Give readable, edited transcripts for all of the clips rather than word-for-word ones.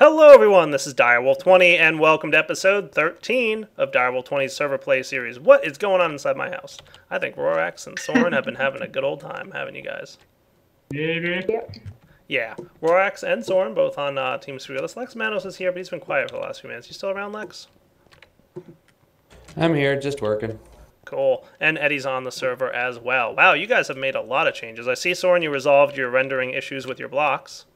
Hello everyone, this is Direwolf20 and welcome to episode 13 of Direwolf20's server play series. What is going on inside my house? I think Rorax and Soaryn have been having a good old time, haven't you guys? Maybe. Yep. Yeah, Rorax and Soaryn both on Team Surrealist. Lex Manos is here, but he's been quiet for the last few minutes. You still around, Lex? I'm here, just working. Cool. And Eddie's on the server as well. Wow, you guys have made a lot of changes. I see, Soaryn, you resolved your rendering issues with your blocks.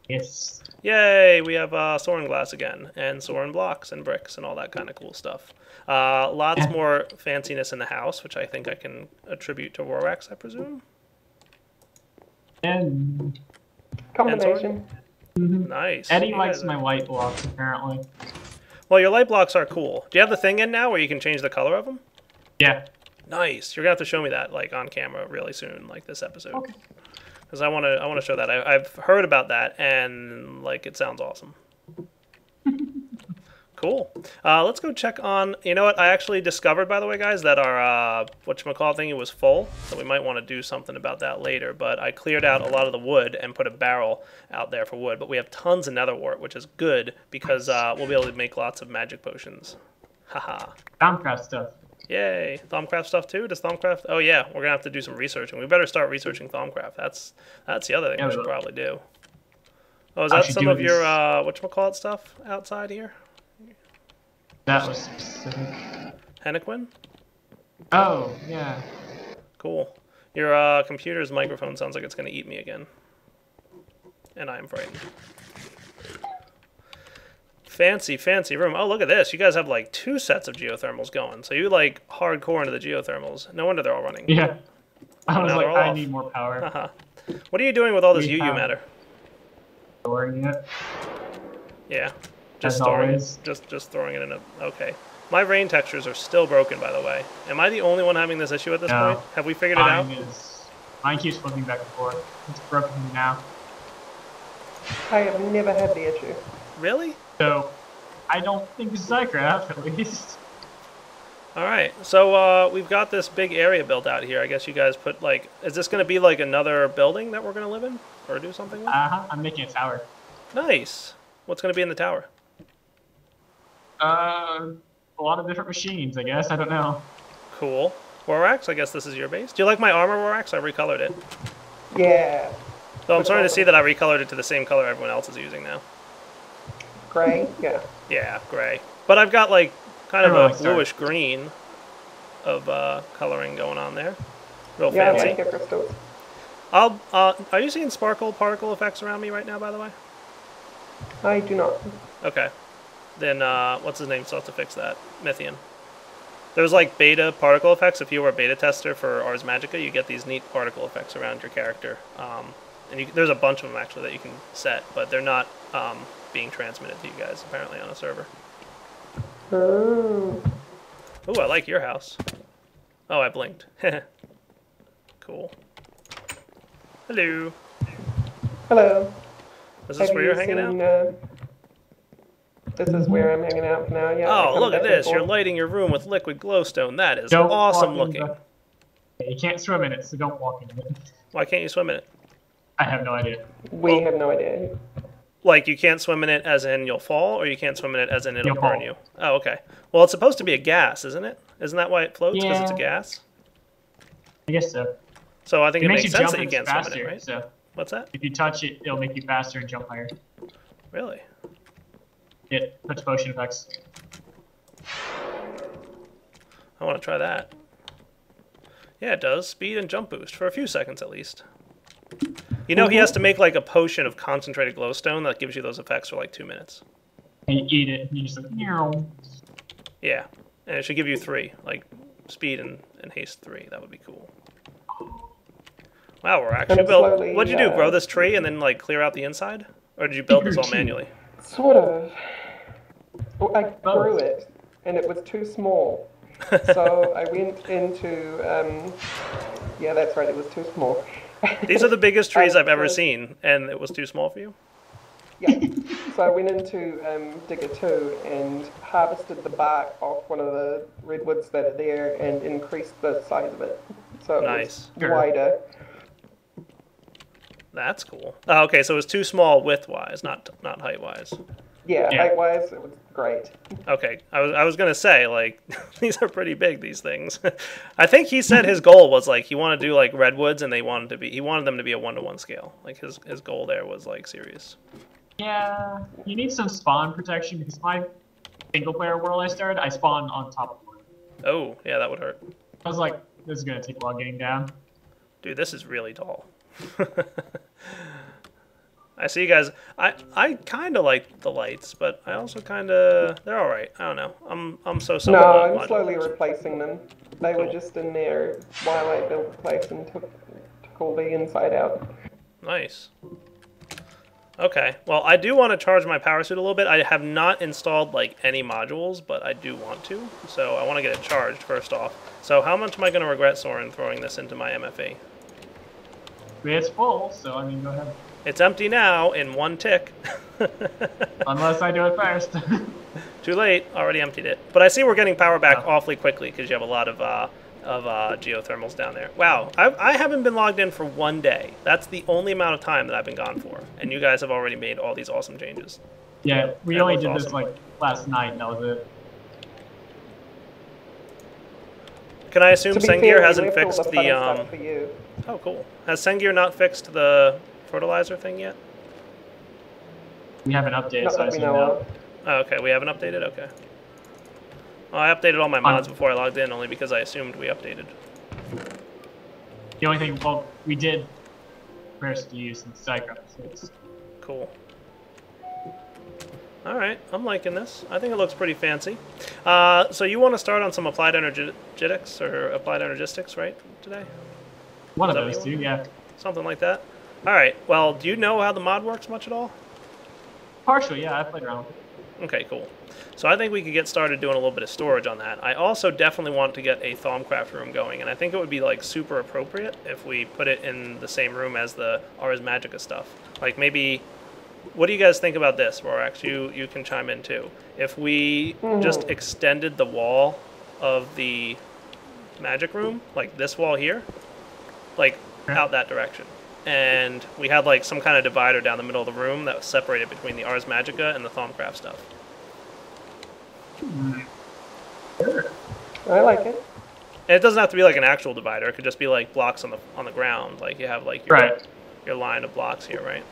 Yes. Yay, we have Soaryn glass again, and Soaryn blocks and bricks and all that kind of cool stuff. Lots more fanciness in the house, which I think I can attribute to Rorax, I presume. And Combination. Nice. Eddie likes my light blocks, apparently. Well, your light blocks are cool. Do you have the thing in now where you can change the color of them? Yeah. Nice. You're gonna have to show me that, like, on camera really soon, like this episode. Okay. Because I want to show that. I've heard about that, and, like, it sounds awesome. Cool. Let's go check on... You know what? I actually discovered, by the way, guys, that our whatchamacallit thingy was full, so we might want to do something about that later. But I cleared out a lot of the wood and put a barrel out there for wood. But we have tons of nether wart, which is good, because we'll be able to make lots of magic potions. Haha. Soundcraft stuff. Yay. Thaumcraft stuff, too? Does Thaumcraft... Oh, yeah. We're going to have to do some researching. We better start researching Thaumcraft. That's the other thing we should probably do. Oh, is that some of your, whatchamacallit stuff outside here? That was specific. Hennequin? Oh, yeah. Cool. Your computer's microphone sounds like it's going to eat me again. And I am frightened. Fancy, fancy room. Oh, look at this. You guys have, like, 2 sets of geothermals going. So you, like, hardcore into the geothermals. No wonder they're all running. Yeah. I was Now like, they're all I off. need more power. Haha. What are you doing with all this Need UU power. matter? Storing it. Yeah. Just As storing always. just throwing it in a... Okay. My rain textures are still broken, by the way. Am I the only one having this issue at this No. point? Have we figured it out? Mine keeps flipping back and forth. It's broken now. I have never had the issue. Really? So, I don't think it's Zycraft, at least. Alright, so we've got this big area built out here. I guess you guys put, like... Is this going to be, like, another building that we're going to live in? Or do something with? I'm making a tower. Nice. What's going to be in the tower? A lot of different machines, I guess. I don't know. Cool. Rorax, I guess this is your base. Do you like my armor, Rorax? I recolored it. Yeah. So I'm starting to see that I recolored it to the same color everyone else is using now. Grey? Yeah. Yeah, gray. But I've got, like, kind of Everyone a likes dark. bluish green of coloring going on there. Real Yeah, I fancy. like it crystals. Are you seeing sparkle particle effects around me right now, by the way? I do not. Okay. Then, what's his name still has to fix that? Mythian. There's, like, beta particle effects. If you were a beta tester for Ars Magica, you get these neat particle effects around your character. And there's a bunch of them, actually, that you can set, but they're not being transmitted to you guys, apparently, on a server. Oh. Ooh, I like your house. Oh, I blinked. Cool. Hello. Hello. Is this Have where you you're hanging out? seen, this is where I'm hanging out for now, yeah. I Oh, come look at back and this. You're forth. lighting your room with liquid glowstone. That is Don't awesome walk in looking. Yeah, you can't swim in it, so don't walk in it. Why can't you swim in it? I have no idea. We have no idea. Like, you can't swim in it as in you'll fall, or you can't swim in it as in it'll You'll burn fall. you? Oh, okay. Well, it's supposed to be a gas, isn't it? Isn't that why it floats? Because it's a Yeah. gas? I guess so. So I think it makes makes you sense jump that you and can't faster, swim in it, right? so What's that? if you touch it, it'll make you faster and jump higher. Really? It puts potion effects. I want to try that. Yeah, it does. Speed and jump boost, for a few seconds at least. You know, he has to make, like, a potion of concentrated glowstone that gives you those effects for, like, 2 minutes. And you eat it, and you just like, meow. Yeah, and it should give you 3, like, speed and haste 3. That would be cool. Wow, we're actually it's built... slowly, What'd you do, grow this tree and then, like, clear out the inside? Or did you build this all manually? Sort of. Well, I Both. grew it, and it was too small. So I went into, yeah, that's right, it was too small. These are the biggest trees I've ever so- seen, and it was too small for you? Yeah. So I went into Digger 2 and harvested the bark off one of the redwoods that are there and increased the size of it. So it Nice. was wider. That's cool. Oh, okay, so it was too small width-wise, not height-wise. Yeah, Yeah. height-wise, it was great. Okay, I was gonna say like these are pretty big, these things. I think he said his goal was like he wanted to do like redwoods, and he wanted them to be a 1-to-1 scale. Like his goal there was like serious. Yeah, you need some spawn protection because my single player world I started, I spawned on top of one. Oh yeah, that would hurt. I was like, this is gonna take a while getting down. Dude, this is really tall. I see you guys. I kind of like the lights, but I also kind of they're all right. I don't know. I'm so No, I'm modular. slowly replacing them. They were just in there while I built the place and took all the inside out. Nice. Okay. Well, I do want to charge my power suit a little bit. I have not installed like any modules, but I do want to. So I want to get it charged first off. So how much am I going to regret, Soaryn, throwing this into my MFE? It's full, so I mean, go ahead. It's empty now in 1 tick. Unless I do it first. Too late. Already emptied it. But I see we're getting power back awfully quickly because you have a lot of geothermals down there. Wow. I haven't been logged in for 1 day. That's the only amount of time that I've been gone for. And you guys have already made all these awesome changes. Yeah, we only did this like last night, and that was it. Can I assume To be Sengir fair, hasn't we left all fixed fun the stuff for you. Oh, cool. Has Sengir not fixed the fertilizer thing yet? We haven't updated, Not so I that we assume know no. of. Oh, okay, we haven't updated? Okay. Well, I updated all my mods before I logged in, only because I assumed we updated. The only thing, well, we did first use in Cyclops. So Cool. Alright, I'm liking this. I think it looks pretty fancy. So you want to start on some Applied Energetics, or Applied Energistics, right, today? one of Is that those what two, you yeah. Something like that? Alright, well, do you know how the mod works much at all? Partially, yeah, I played around with it. Okay, cool. So I think we could get started doing a little bit of storage on that. I also definitely want to get a Thaumcraft room going, and I think it would be like super appropriate if we put it in the same room as the Ars Magica stuff. Like maybe, what do you guys think about this, Rorax? You can chime in too. If we just extended the wall of the magic room, like this wall here, like out that direction. And we had like some kind of divider down the middle of the room that was separated between the Ars Magica and the Thaumcraft stuff. I like it. And it doesn't have to be like an actual divider. It could just be like blocks on the ground. Like you have like your line of blocks here, right?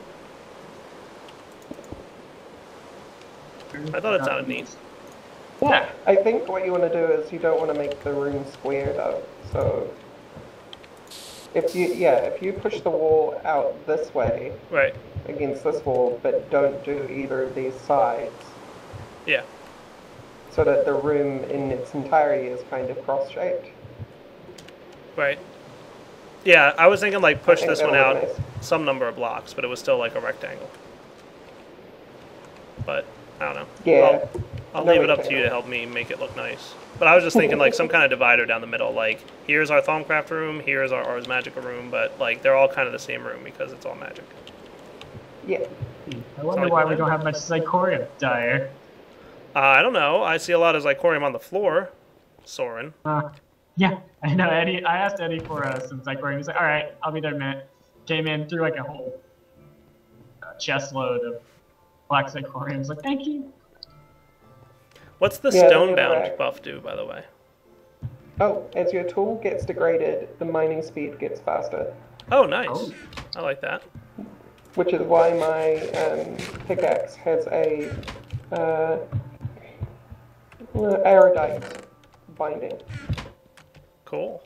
I thought it sounded neat. Yeah, I think what you want to do is you don't want to make the room square though. So if you push the wall out this way, Right. against this wall, but don't do either of these sides, Yeah. so that the room in its entirety is kind of cross-shaped. Right. Yeah, I was thinking like push think this one that'll out look nice. some number of blocks, but it was still like a rectangle. But I don't know. Yeah. I'll No leave it up to rectangle. you to help me make it look nice. But I was just thinking like some kind of divider down the middle. Like here's our Thaumcraft room, here's our Ars Magica room, but like they're all kind of the same room because it's all magic. Yeah. I wonder why we don't have much Zycorium dire. I don't know. I see a lot of Zycorium on the floor, Soaryn. Yeah, I know, Eddie. I asked Eddie for some Zycorium. He's like, alright, I'll be there in a minute. Came in, threw like a whole chest load of black Zycorium. He's like, thank you. What's the Yeah, Stonebound they're buff do, by the way? Oh, as your tool gets degraded, the mining speed gets faster, Oh, nice. Oh. I like that. which is why my pickaxe has a erudite binding. Cool.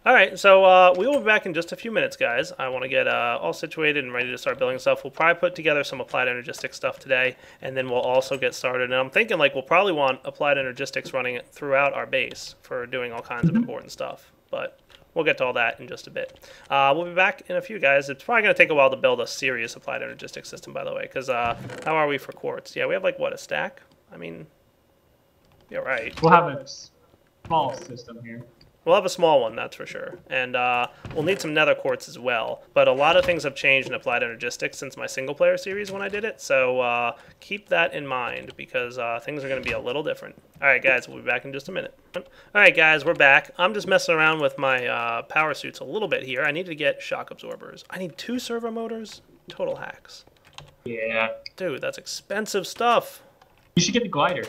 All right, so we will be back in just a few minutes, guys. I want to get all situated and ready to start building stuff. We'll probably put together some Applied Energistics stuff today, and then we'll also get started. And I'm thinking like we'll probably want Applied Energistics running it throughout our base for doing all kinds of important stuff. But we'll get to all that in just a bit. We'll be back in a few, guys. It's probably going to take a while to build a serious Applied Energistics system, by the way, because how are we for quartz? Yeah, we have like, what, a stack? I mean, you're right. We'll have a small system here. We'll have a small one, that's for sure. And we'll need some nether quartz as well. But a lot of things have changed in Applied Energistics since my single-player series when I did it. So keep that in mind because things are going to be a little different. All right, guys, we'll be back in just a minute. All right, guys, we're back. I'm just messing around with my power suits a little bit here. I need to get shock absorbers. I need 2 servo motors. Total hacks. Yeah. Dude, that's expensive stuff. You should get the glider.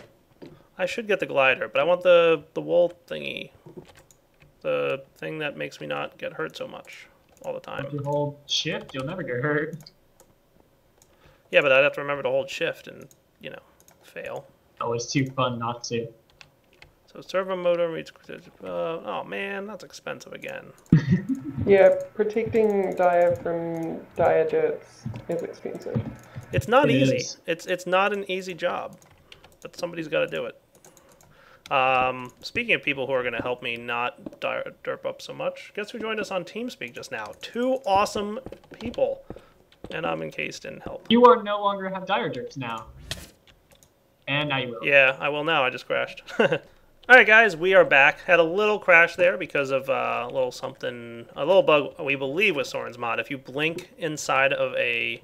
I should get the glider, but I want the wool thingy. The thing that makes me not get hurt so much all the time. If you hold shift, you'll never get hurt. Yeah, but I'd have to remember to hold shift and, you know, fail. Oh, it's too fun not to. So servo motor reach. Oh man, that's expensive again. Yeah, protecting Dia from Dia dirts is expensive. It's not It easy. is. It's not an easy job, but somebody's got to do it. Speaking of people who are going to help me not derp up so much, guess who joined us on TeamSpeak just now? 2 awesome people, and I'm encased in help. You are no longer have dire derps now. And now you will. Yeah, I will now. I just crashed. Alright guys, we are back. Had a little crash there because of a little bug we believe with Soaryn's mod. If you blink inside of a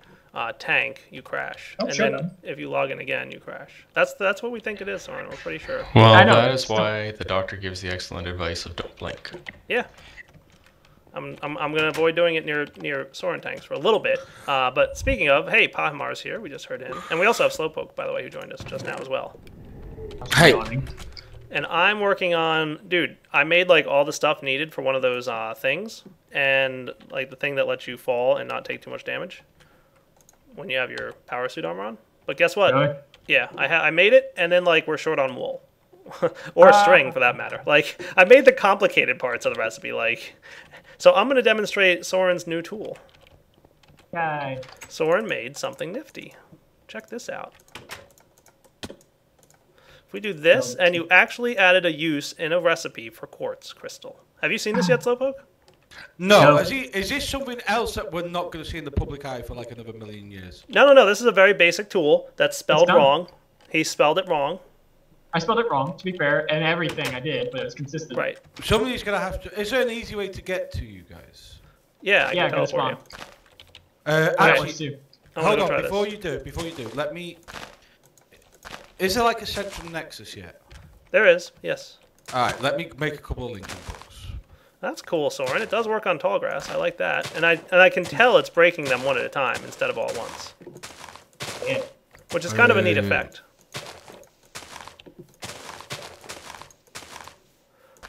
tank, you crash. Oh, and sure, then man. if you log in again, you crash. That's what we think it is, Soaryn. We're pretty sure. Well, I know, that it's is why the doctor gives the excellent advice of don't blink. Yeah. I'm gonna avoid doing it near Soaryn tanks for a little bit. But speaking of, hey, Pahamar's here. We just heard him, and we also have Slowpoke, by the way, who joined us just now as well. Hey. And I'm working on, dude, I made like all the stuff needed for one of those things, and like the thing that lets you fall and not take too much damage when you have your power suit armor on. But guess what? Really? Yeah, I made it, and then like we're short on wool. Or string for that matter. Like I made the complicated parts of the recipe, like. So I'm gonna demonstrate Soaryn's new tool. Yay. Soaryn made something nifty. Check this out. If we do this, and you actually added a use in a recipe for quartz crystal. Have you seen this yet, Slowpoke? No, No. is this something else that we're not going to see in the public eye for like another million years? No. This is a very basic tool that's spelled done. wrong. He spelled it wrong. I spelled it wrong, to be fair, and everything I did, but it was consistent. Right. Somebody's going to have to... Is there an easy way to get to you guys? Yeah, I Yeah, can go spawn. teleport you. That Actually, works too. I'm gonna hold go on, try before this. you do, let me... Is there like a central nexus yet? There is, yes. Alright, let me make a couple of linking books. That's cool, Soaryn. It does work on tall grass. I like that. And I can tell it's breaking them one at a time instead of all at once. Yeah. Which is kind of a neat effect.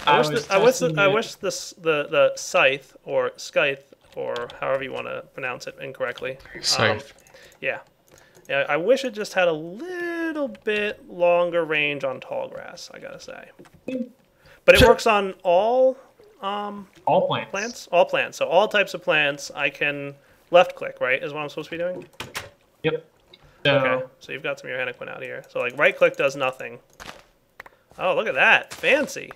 I wish the scythe or scythe or however you want to pronounce it incorrectly. Scythe. Yeah, I wish it just had a little bit longer range on tall grass. I gotta say, but it works on all All plants. All plants. So all types of plants. I can left click. Right, is what I'm supposed to be doing. Yep. So, Okay, so you've got some Uraniquin out here. So like right click does nothing. Oh, look at that, fancy.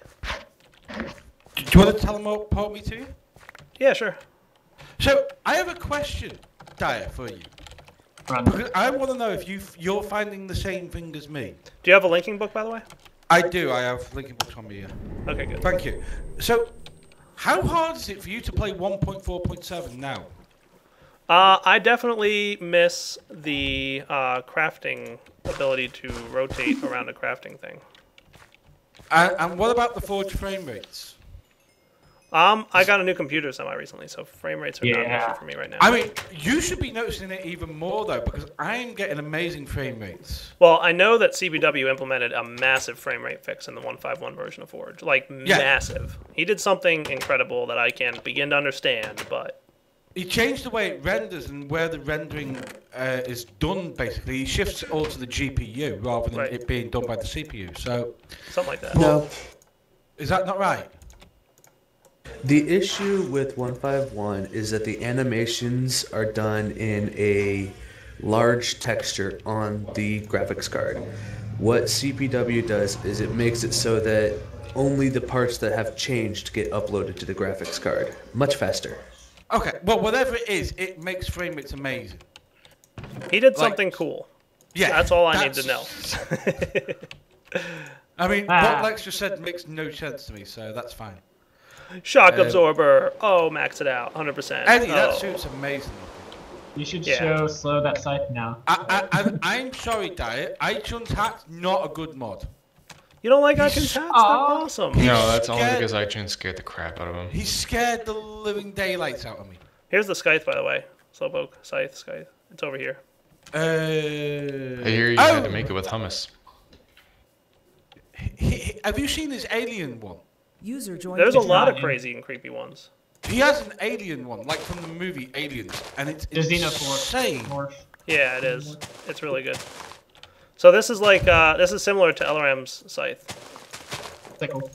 Do you want to teleport me to you? Yeah, sure. So, I have a question, Dyer, for you. run. Because I want to know if you're finding the same thing as me. Do you have a linking book, by the way? I do, I have linking books on me here. Okay, good. Thank you. So, how hard is it for you to play 1.4.7 now? I definitely miss the crafting ability to rotate around a crafting thing. And what about the Forge frame rates? I got a new computer semi-recently, so frame rates are not an Yeah. issue for me right now. I mean, you should be noticing it even more, though, because I'm getting amazing frame rates. Well, I know that CBW implemented a massive frame rate fix in the 1.5.1 version of Forge. Like, massive. He did something incredible that I can't begin to understand, but... He changed the way it renders and where the rendering is done, basically. He shifts it all to the GPU rather than it being done by the CPU, so... Something like that. No. Is that not right? The issue with 151 is that the animations are done in a large texture on the graphics card. What CPW does is it makes it so that only the parts that have changed get uploaded to the graphics card much faster. Okay, well, whatever it is, it makes frame rates amazing. He did something cool. Yeah. That's all I need to know. I mean, what Lex just said makes no sense to me, so that's fine. Shock absorber. Oh, max it out. 100%. Eddie, that suit's amazing. You should show slow that scythe now. I'm sorry, Diet. iTunes Hack's not a good mod. You don't like iTunes Hats? They're awesome. No, that's only because iTunes scared the crap out of him. He scared the living daylights out of me. Here's the scythe, by the way. Slowpoke, scythe, scythe. It's over here. I hear you had to make it with hummus. Have you seen his alien one? User joined. There's a It's lot not of in- crazy and creepy ones. He has an alien one, like from the movie Aliens, and it's The xenomorph. insane. Morph. Yeah, it is. It's really good. So this is like this is similar to Elram's scythe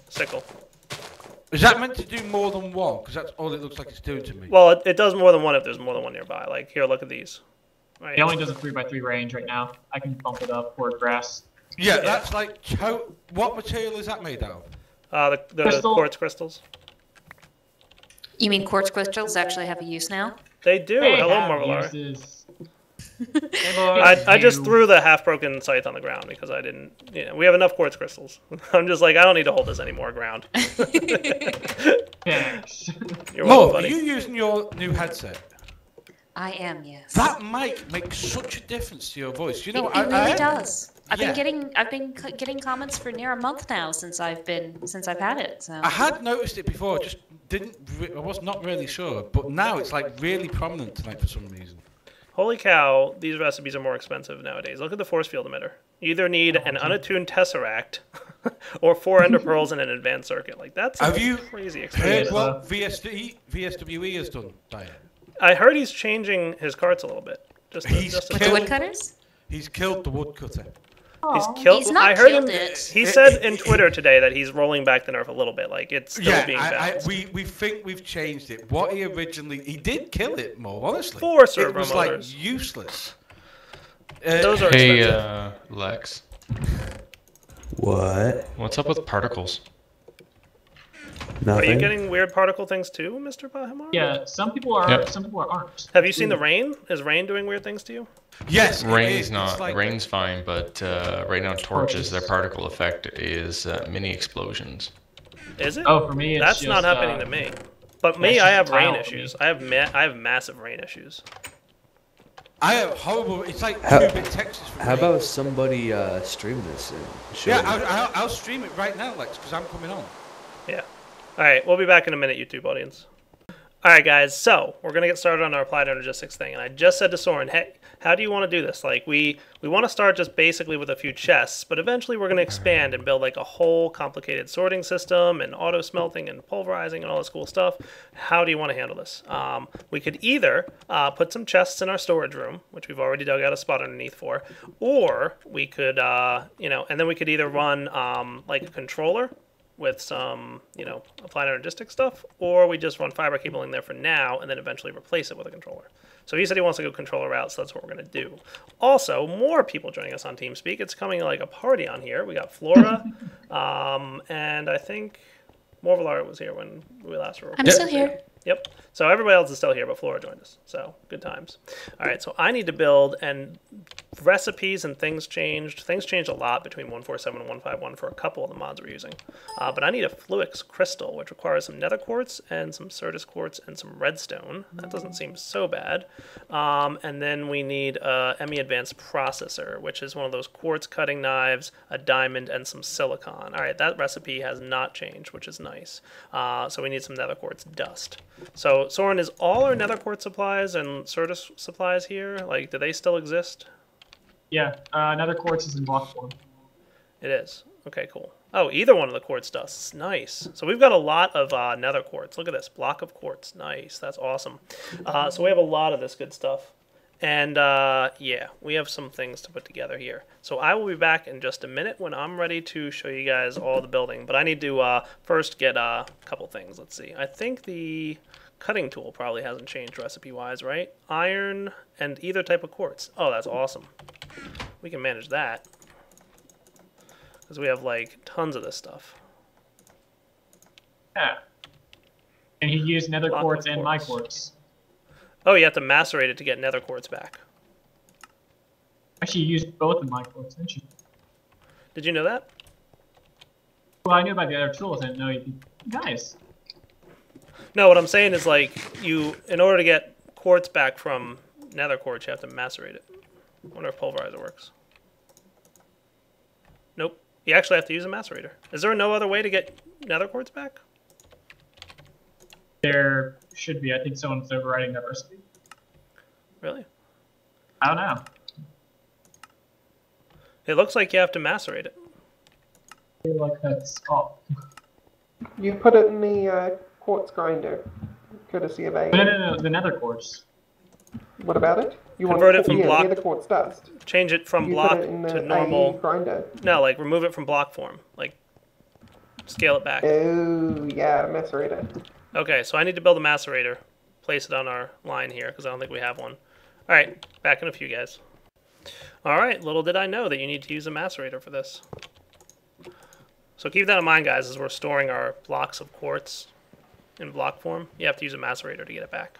sickle. Is that meant to do more than one? Because that's all it looks like it's doing to me. Well, it does more than one if there's more than one nearby. Like here, look at these. Right. It only does a 3x3 range right now. I can bump it up for grass. Yeah, that's like... What material is that made out The Crystal. quartz crystals. You mean quartz crystals actually have a use now? They do. They Hello, have Marvelar. uses. I just threw the half-broken scythe on the ground because I didn't. You know, we have enough quartz crystals. I'm just like, I don't need to hold this anymore ground. Thanks. You're of? Mo, welcome, are buddy. you using your new headset? I am, yes. That mic makes such a difference to your voice. You know, It really does. I've Yeah. been getting comments for near a month now since I've had it. So. I had noticed it before, I just I was not really sure, but now it's like really prominent tonight for some reason. Holy cow, these recipes are more expensive nowadays. Look at the force field emitter. You either need an unattuned tesseract or 4 ender pearls in an advanced circuit. Like that's Have you crazy heard expensive. what VSWE has done, Diane? I heard he's changing his carts a little bit. Just He's just With the woodcutters? He's killed the woodcutter. he's killed. He's not I heard killed him. it. He said in Twitter today that he's rolling back the nerf a little bit. Like it's still being balanced. we think we've changed it. What he did kill it more, honestly. 4 It servo was motors. like useless. Those are Hey, expensive. Lex. What? What's up with particles? Are Nothing. you getting weird particle things too, Mr. Bahimar? Yeah, some people are. Yep. Some people aren't. Have you seen the rain? Is rain doing weird things to you? Yes, it Rain's is. not. It's like, Rain's fine, but right now torches, their particle effect is mini explosions. Is it? Oh, for me, it's That's just, not happening to me. But me, it's I just have rain tile for me. issues. I have massive rain issues. I have horrible. It's like How- 2-bit textures. For How me. about somebody stream this and show Yeah, me? I'll stream it right now, Lex, because I'm coming on. Yeah. All right, we'll be back in a minute, YouTube audience. All right, guys. So we're gonna get started on our Applied Energistics thing, and I just said to Soaryn, "Hey, how do you want to do this? Like, we want to start just basically with a few chests, but eventually we're gonna expand and build like a whole complicated sorting system and auto smelting and pulverizing and all this cool stuff. How do you want to handle this? We could either put some chests in our storage room, which we've already dug out a spot underneath for, or we could, and then we could either run like a controller with some, Applied Energistics stuff, or we just run fiber cabling there for now and then eventually replace it with a controller. So he said he wants to go controller route, so that's what we're going to do. Also, more people joining us on TeamSpeak. It's coming like a party on here. We got Flora, and I think Morvalar was here when we last were. I'm still here. Yep. So everybody else is still here, but Flora joined us. So good times. All right. So I need to build, and recipes and things changed. Things changed a lot between 147 and 151 for a couple of the mods we're using. But I need a Fluix crystal, which requires some nether quartz and some Certus quartz and some redstone. That doesn't seem so bad. And then we need a ME advanced processor, which is one of those quartz cutting knives, a diamond, and some silicon. All right. That recipe has not changed, which is nice. So we need some nether quartz dust. So, Soaryn, is all our nether quartz supplies and Certus supplies here? Like, do they still exist? Yeah, another quartz is in block form. It is. Okay, cool. Oh, either one of the quartz dusts. Nice. So we've got a lot of nether quartz. Look at this. Block of quartz. Nice. That's awesome. So we have a lot of this good stuff. And, yeah, we have some things to put together here. So I will be back in just a minute when I'm ready to show you guys all the building. But I need to first get a couple things. Let's see. I think the cutting tool probably hasn't changed recipe-wise, right? Iron and either type of quartz. Oh, that's awesome. We can manage that. Because we have, like, tons of this stuff. Yeah. And he used nether Block quartz of and my quartz. quartz. Oh, you have to macerate it to get nether quartz back. Actually, you used both of my quartz, didn't you? Did you know that? Well, I knew about the other tools. I didn't know you could. Nice. No, what I'm saying is, like, in order to get quartz back from nether quartz, you have to macerate it. I wonder if pulverizer works. Nope. You actually have to use a macerator. Is there no other way to get nether quartz back? There should be. I think someone's overriding that recipe. Really? I don't know. It looks like you have to macerate it. I feel like that's skull. You put it in the quartz grinder, courtesy of A. No, the nether quartz. What about it? You Convert it to from block. the quartz dust. Change it from You block put it in the to normal. AE grinder. No, like remove it from block form. Like scale it back. Oh, yeah, macerator. Okay, so I need to build a macerator. Place it on our line here because I don't think we have one. All right, back in a few, guys. All right, little did I know that you need to use a macerator for this. So keep that in mind, guys, as we're storing our blocks of quartz in block form. You have to use a macerator to get it back.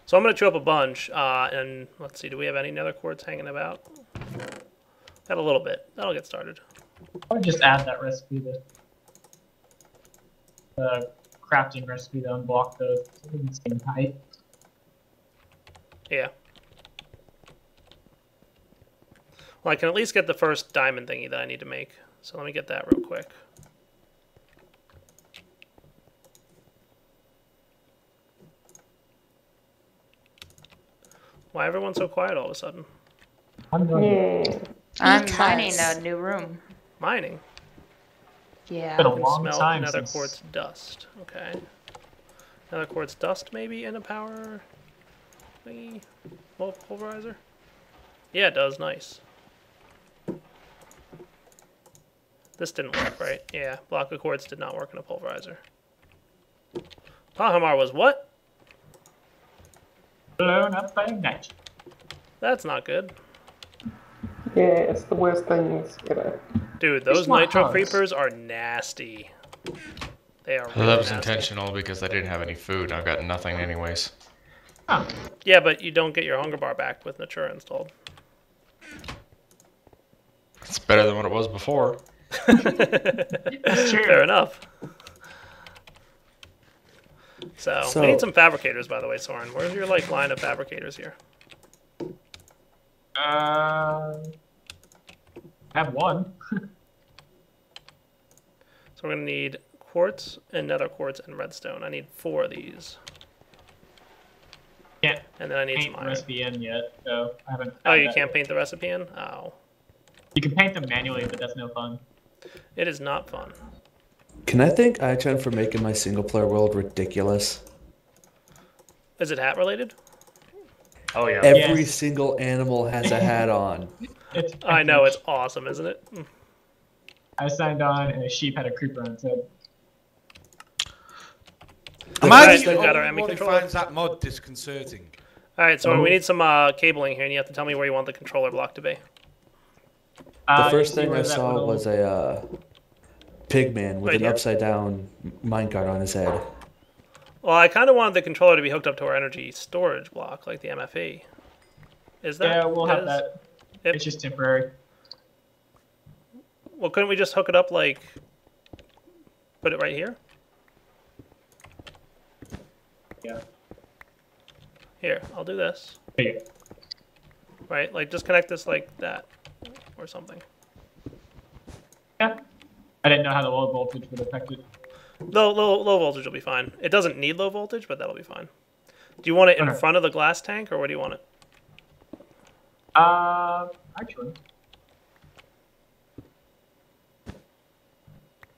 So I'm going to chew up a bunch, and let's see, do we have any nether quartz hanging about? Got a little bit. That'll get started. I would just add that recipe to the crafting recipe to unblock the same height. Yeah. Well, I can at least get the first diamond thingy that I need to make. So let me get that real quick. Why everyone's so quiet all of a sudden? I'm mining a new room. Mining? Yeah. Been a I can long smell time nether since... quartz dust. Okay. Nether quartz dust maybe in a power thingy? Pulverizer? Yeah, it does. Nice. This didn't work, right? Yeah, block of quartz did not work in a pulverizer. Pahamar was what? Blown up by nature. That's not good. Yeah, it's the worst things ever. Dude, those not nitro hugs. creepers are nasty. They are Well, really that was nasty. intentional because I didn't have any food. I've got nothing anyways. Oh, Yeah, but you don't get your hunger bar back with Natura installed. It's better than what it was before. that's true. Fair enough. So, we need some fabricators, by the way, Soaryn. Where's your line of fabricators here? I have one. So we're gonna need quartz and nether quartz and redstone. I need 4 of these. Can't And then I need paint some the iron. recipe in yet, so I haven't. Oh, you that. can't paint the recipe in? Oh. You can paint them manually, but that's no fun. It is not fun. Can I thank iChan for making my single player world ridiculous? Is it hat related? Oh yeah. Every Yes. single animal has a hat on. It's I know, it's awesome, isn't it? I signed on, and a sheep had a creeper on its head. Am I Right, the we got our only Emmy one who controller. finds that mod disconcerting? Alright, so we need some cabling here, and you have to tell me where you want the controller block to be. The You first see thing where I that saw little- was a pigman with Right an here? upside down minecart on his head. Well, I kind of wanted the controller to be hooked up to our energy storage block, like the MFE. Is that? Yeah, we'll have is- that. Yep. It's just temporary. Well, couldn't we just hook it up, like, put it right here? Yeah. Here, I'll do this. There you go. Right, like, just connect this like that, or something. Yeah. I didn't know how the low voltage would affect it. Low voltage will be fine. It doesn't need low voltage, but that'll be fine. Do you want it in Okay. front of the glass tank, or where do you want it? Actually.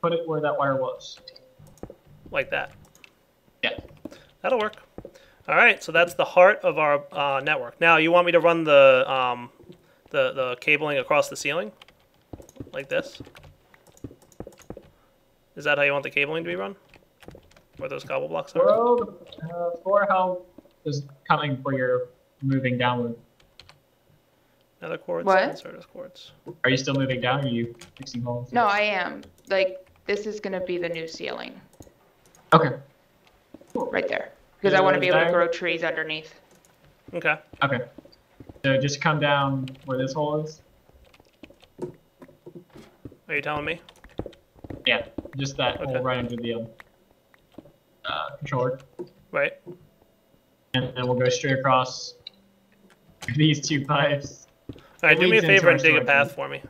Put it where that wire was. Like that. Yeah. That'll work. All right, so that's the heart of our network. Now, you want me to run the cabling across the ceiling, like this? Is that how you want the cabling to be run? Where those cobble blocks are? Well, for how is coming for your moving downward. Nether quartz What? and Certus quartz. Are you still moving down, or are you fixing holes? No, I am. Like, this is gonna be the new ceiling. Okay. Right there. Because I want to be able to There. grow trees underneath. Okay. Okay. So just come down where this hole is. Are you telling me? Yeah, just that Okay. hole right under the controller. Right. And then we'll go straight across these 2 pipes. All right, It do me a leads into favor our and dig a storage path room. for me,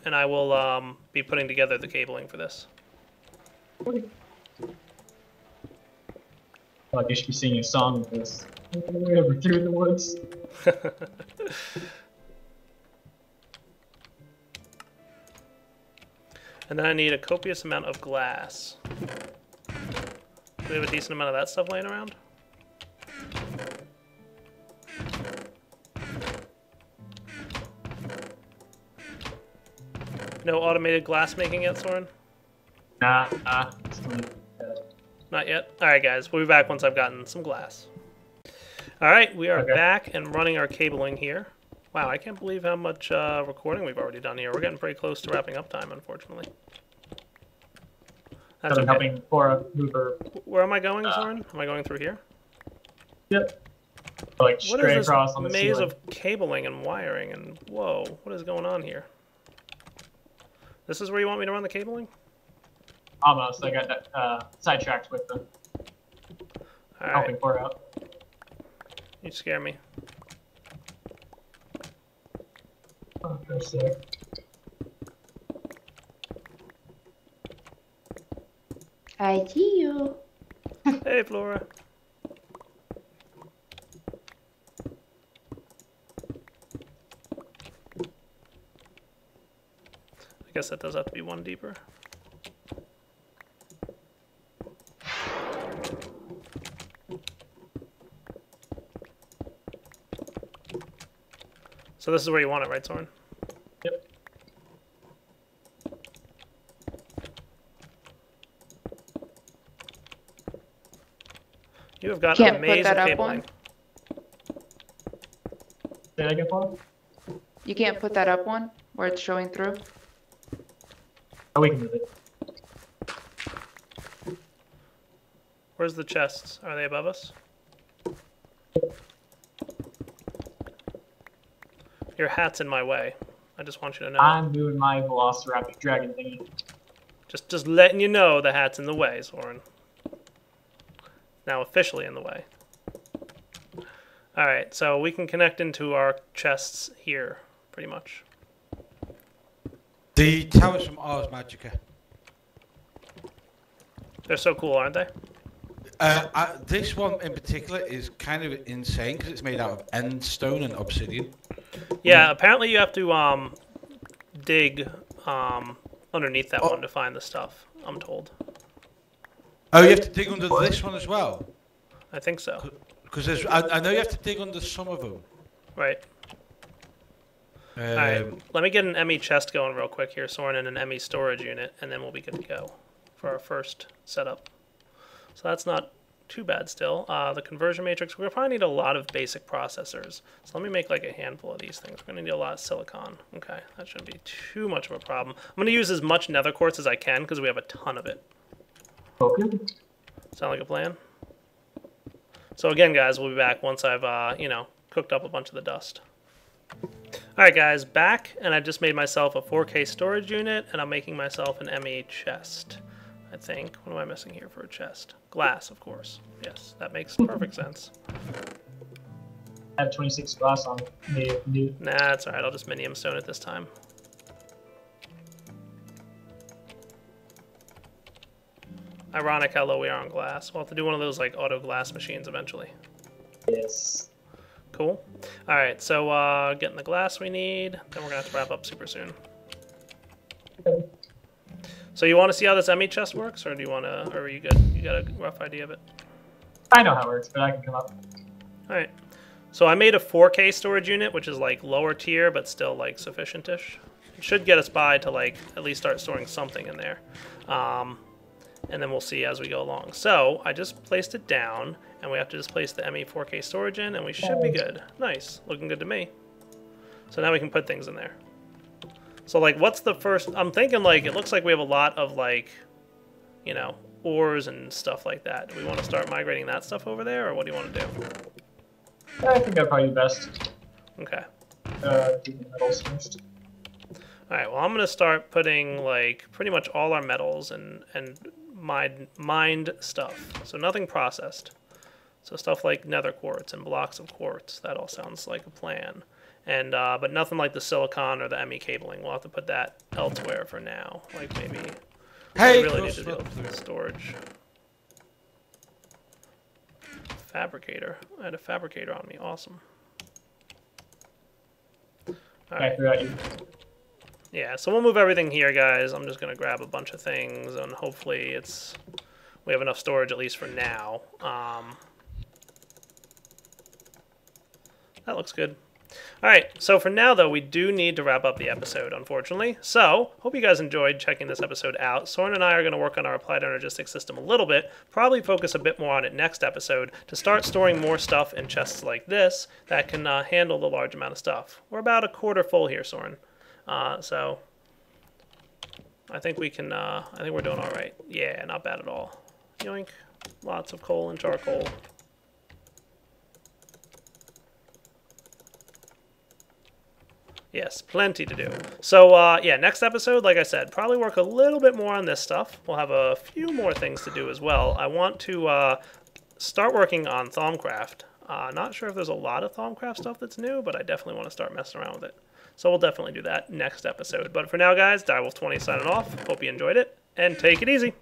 and I will be putting together the cabling for this. I feel like I should be singing a song with this. Way over through the woods. And then I need a copious amount of glass. Do we have a decent amount of that stuff laying around? No automated glass making yet, Soaryn? Nah. Not yet? Alright guys, we'll be back once I've gotten some glass. Alright, we are back and running our cabling here. Wow, I can't believe how much recording we've already done here. We're getting pretty close to wrapping up time, unfortunately. That's okay. Helping for a mover. Where am I going, Soaryn? Am I going through here? Yep. Like what straight is across on the this maze ceiling. of cabling and wiring and whoa, what is going on here? This is where you want me to run the cabling? Almost. I got sidetracked with the helping pour out. You scare me. Oh, for a sec. I see you. Hey, Flora. I guess that does have to be one deeper. So this is where you want it, right, Soaryn? Yep. You have got Can't a put maze that of up cabling. one? Say that again, Paul? You can't put that up one where it's showing through? Oh, we can move it. Where's the chests? Are they above us? Your hat's in my way. I just want you to know. I'm moving my Velociraptor dragon thingy. Just letting you know the hat's in the way, Soaryn. Now officially in the way. Alright, so we can connect into our chests here, pretty much. The towers from Ars Magica. They're so cool, aren't they? This one in particular is kind of insane because it's made out of end stone and obsidian. Yeah, apparently you have to dig underneath that one to find the stuff, I'm told. Oh, you have to dig under this one as well? I think so. Because I know you have to dig under some of them. Right. Alright, let me get an ME chest going real quick here, Soaryn, and an ME storage unit, and then we'll be good to go for our first setup. So that's not too bad still. The conversion matrix, we're going to probably need a lot of basic processors. So let me make like a handful of these things. We're going to need a lot of silicon. Okay, that shouldn't be too much of a problem. I'm going to use as much nether quartz as I can because we have a ton of it. Okay. Sound like a plan? So again, guys, we'll be back once I've, you know, cooked up a bunch of the dust. Alright guys, back, and I just made myself a 4K storage unit, and I'm making myself an ME chest, I think. What am I missing here for a chest? Glass, of course. Yes, that makes perfect sense. I have 26 glass on me. Nah, that's alright, I'll just minium stone it this time. Ironic how low we are on glass. We'll have to do one of those like auto glass machines eventually. Yes. Cool. Alright, so getting the glass we need, then we're going to have to wrap up super soon. Okay. So you want to see how this ME chest works, or do you want to, or are you good? You got a rough idea of it? I know how it works, but I can come up. Alright. So I made a 4K storage unit, which is like lower tier, but still like sufficient-ish. It should get us by to like at least start storing something in there. And then we'll see as we go along. So I just placed it down, and we have to just place the ME 4K storage in, and we should be good. Nice. Looking good to me. So now we can put things in there. So like, what's the first... I'm thinking like, it looks like we have a lot of like, you know, ores and stuff like that. Do we want to start migrating that stuff over there, or what do you want to do? I think that'd probably be best. Okay. Do the metals first. Alright, well I'm going to start putting like pretty much all our metals and mined stuff. So nothing processed. So stuff like nether quartz and blocks of quartz. That all sounds like a plan. And but nothing like the silicon or the ME cabling. We'll have to put that elsewhere for now. Like maybe Hey, we really need to deal with storage. Fabricator. I had a fabricator on me. Awesome. Alright. Yeah, so we'll move everything here, guys. I'm just going to grab a bunch of things, and hopefully we have enough storage, at least for now. That looks good. All right, so for now, though, we do need to wrap up the episode, unfortunately. So, hope you guys enjoyed checking this episode out. Soaryn and I are going to work on our Applied Energistics system a little bit, probably focus a bit more on it next episode, to start storing more stuff in chests like this that can handle the large amount of stuff. We're about a quarter full here, Soaryn. So, I think we can, I think we're doing all right. Yeah, not bad at all. Yoink. Lots of coal and charcoal. Yes, plenty to do. So, yeah, next episode, like I said, probably work a little bit more on this stuff. We'll have a few more things to do as well. I want to start working on Thaumcraft. Not sure if there's a lot of Thaumcraft stuff that's new, but I definitely want to start messing around with it. So we'll definitely do that next episode. But for now, guys, Direwolf20 signing off. Hope you enjoyed it, and take it easy.